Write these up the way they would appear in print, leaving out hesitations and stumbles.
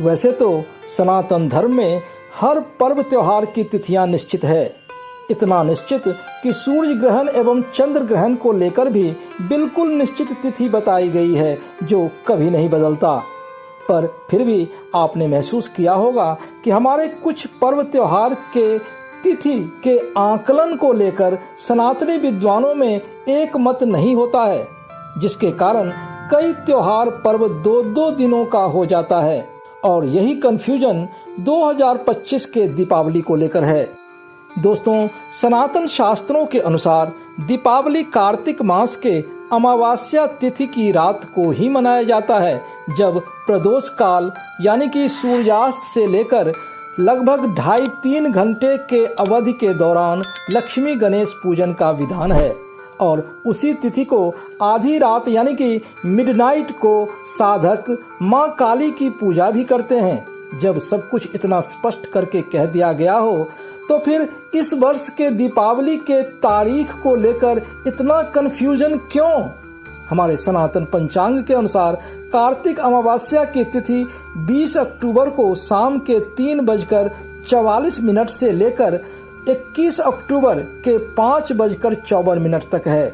वैसे तो सनातन धर्म में हर पर्व त्योहार की तिथियां निश्चित है, इतना निश्चित कि सूर्य ग्रहण एवं चंद्र ग्रहण को लेकर भी बिल्कुल निश्चित तिथि बताई गई है जो कभी नहीं बदलता। पर फिर भी आपने महसूस किया होगा कि हमारे कुछ पर्व त्योहार के तिथि के आकलन को लेकर सनातनी विद्वानों में एक मत नहीं होता है, जिसके कारण कई त्योहार पर्व 2-2 दिनों का हो जाता है। और यही कंफ्यूजन 2025 के दीपावली को लेकर है। दोस्तों, सनातन शास्त्रों के अनुसार दीपावली कार्तिक मास के अमावस्या तिथि की रात को ही मनाया जाता है, जब प्रदोष काल यानी कि सूर्यास्त से लेकर लगभग 2.5-3 घंटे के अवधि के दौरान लक्ष्मी गणेश पूजन का विधान है। और उसी तिथि को आधी रात यानी कि मिडनाइट को साधक माँ काली की पूजा भी करते हैं। जब सब कुछ इतना स्पष्ट करके कह दिया गया हो तो फिर इस वर्ष के दीपावली के तारीख को लेकर इतना कंफ्यूजन क्यों? हमारे सनातन पंचांग के अनुसार कार्तिक अमावस्या की तिथि 20 अक्टूबर को शाम के 3:44 से लेकर 21 अक्टूबर के 5:54 तक है।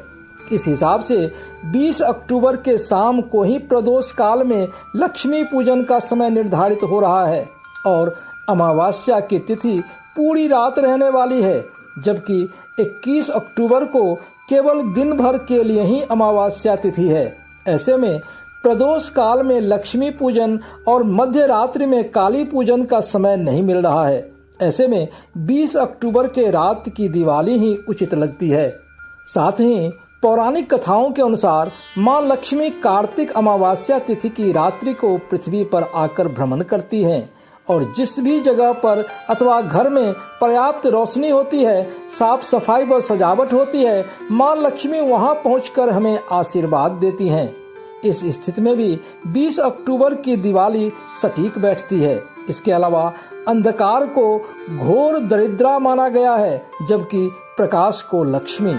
इस हिसाब से 20 अक्टूबर के शाम को ही प्रदोष काल में लक्ष्मी पूजन का समय निर्धारित हो रहा है और अमावस्या की तिथि पूरी रात रहने वाली है, जबकि 21 अक्टूबर को केवल दिन भर के लिए ही अमावस्या तिथि है। ऐसे में प्रदोष काल में लक्ष्मी पूजन और मध्य रात्रि में काली पूजन का समय नहीं मिल रहा है। ऐसे में 20 अक्टूबर के रात की दिवाली ही उचित लगती है। साथ ही पौराणिक कथाओं के अनुसार मां लक्ष्मी कार्तिक अमावस्या तिथि की रात्रि को पृथ्वी पर आकर भ्रमण करती हैं और जिस भी जगह पर अथवा घर में पर्याप्त रोशनी होती है, साफ सफाई व सजावट होती है, मां लक्ष्मी वहां पहुंचकर हमें आशीर्वाद देती हैं। इस स्थिति में भी 20 अक्टूबर की दिवाली सटीक बैठती है। इसके अलावा अंधकार को घोर दरिद्रा माना गया है, जबकि प्रकाश को लक्ष्मी।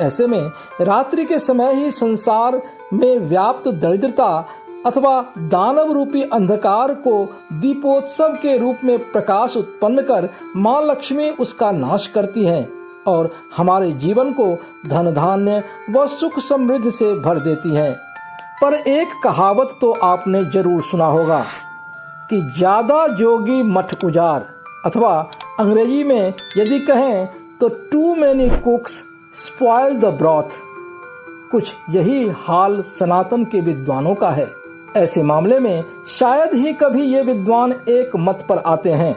ऐसे में रात्रि के समय ही संसार में व्याप्त दरिद्रता अथवा दानव रूपी अंधकार को दीपोत्सव के रूप में प्रकाश उत्पन्न कर मां लक्ष्मी उसका नाश करती हैं और हमारे जीवन को धन धान्य व सुख समृद्धि से भर देती हैं। पर एक कहावत तो आपने जरूर सुना होगा कि ज्यादा जोगी मठ उजार, अथवा अंग्रेजी में यदि कहें तो too many cooks spoil the broth. कुछ यही हाल सनातन के विद्वानों का है। ऐसे मामले में शायद ही कभी ये विद्वान एक मत पर आते हैं।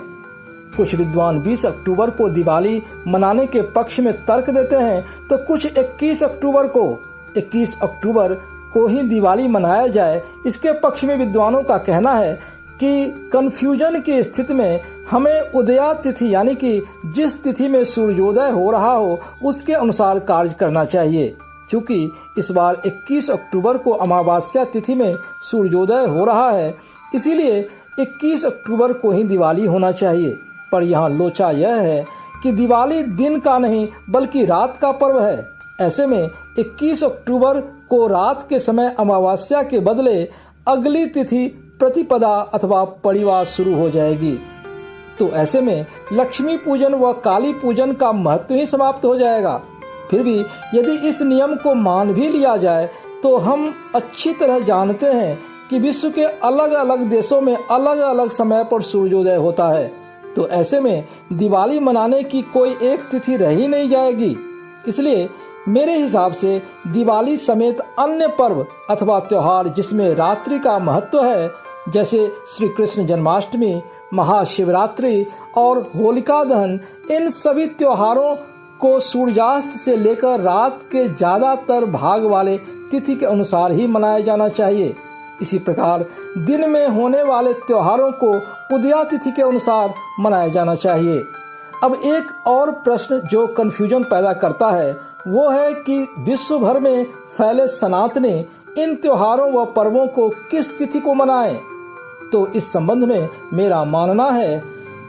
कुछ विद्वान 20 अक्टूबर को दिवाली मनाने के पक्ष में तर्क देते हैं, तो कुछ 21 अक्टूबर को ही दिवाली मनाया जाए, इसके पक्ष में विद्वानों का कहना है कि कंफ्यूजन की स्थिति में हमें उदया तिथि यानी कि जिस तिथि में सूर्योदय हो रहा हो उसके अनुसार कार्य करना चाहिए। चूंकि इस बार 21 अक्टूबर को अमावस्या तिथि में सूर्योदय हो रहा है, इसीलिए 21 अक्टूबर को ही दिवाली होना चाहिए। पर यहाँ लोचा यह है कि दिवाली दिन का नहीं बल्कि रात का पर्व है। ऐसे में 21 अक्टूबर को रात के समय अमावस्या के बदले अगली तिथि प्रतिपदा अथवा परिवार शुरू हो जाएगी। तो ऐसे में लक्ष्मी पूजन व काली पूजन का महत्व ही समाप्त हो जाएगा। फिर भी यदि इस नियम को मान भी लिया जाए तो हम अच्छी तरह जानते हैं कि विश्व के अलग अलग देशों में अलग अलग समय पर सूर्योदय होता है। तो ऐसे में दिवाली मनाने की कोई एक तिथि रह ही नहीं जाएगी। इसलिए मेरे हिसाब से दिवाली समेत अन्य पर्व अथवा त्योहार जिसमें रात्रि का महत्व है, जैसे श्री कृष्ण जन्माष्टमी, महाशिवरात्रि और होलिका दहन, इन सभी त्योहारों को सूर्यास्त से लेकर रात के ज्यादातर भाग वाले तिथि के अनुसार ही मनाया जाना चाहिए। इसी प्रकार दिन में होने वाले त्योहारों को उदया तिथि के अनुसार मनाया जाना चाहिए। अब एक और प्रश्न जो कंफ्यूजन पैदा करता है वो है कि विश्व भर में फैले सनातनी इन त्योहारों व पर्वों को किस तिथि को मनाएं। तो इस संबंध में मेरा मानना है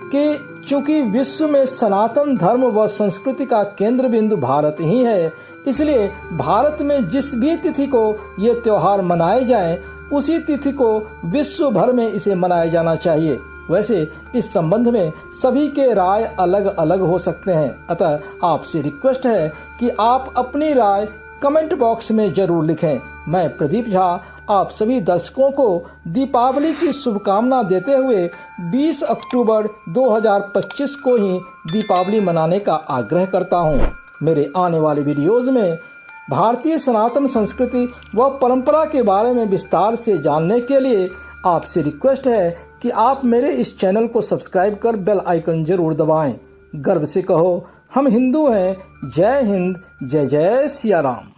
कि चूंकि विश्व में सनातन धर्म व संस्कृति का केंद्र बिंदु भारत ही है, इसलिए भारत में जिस भी तिथि को ये त्योहार मनाए जाएं उसी तिथि को विश्व भर में इसे मनाया जाना चाहिए। वैसे इस संबंध में सभी के राय अलग अलग हो सकते हैं, अतः आपसे रिक्वेस्ट है कि आप अपनी राय कमेंट बॉक्स में जरूर लिखें। मैं प्रदीप झा आप सभी दर्शकों को दीपावली की शुभकामना देते हुए 20 अक्टूबर 2025 को ही दीपावली मनाने का आग्रह करता हूं। मेरे आने वाले वीडियोज में भारतीय सनातन संस्कृति व परंपरा के बारे में विस्तार से जानने के लिए आपसे रिक्वेस्ट है कि आप मेरे इस चैनल को सब्सक्राइब कर बेल आइकन जरूर दबाएं। गर्व से कहो हम हिंदू हैं। जय हिंद, जय जय सिया राम।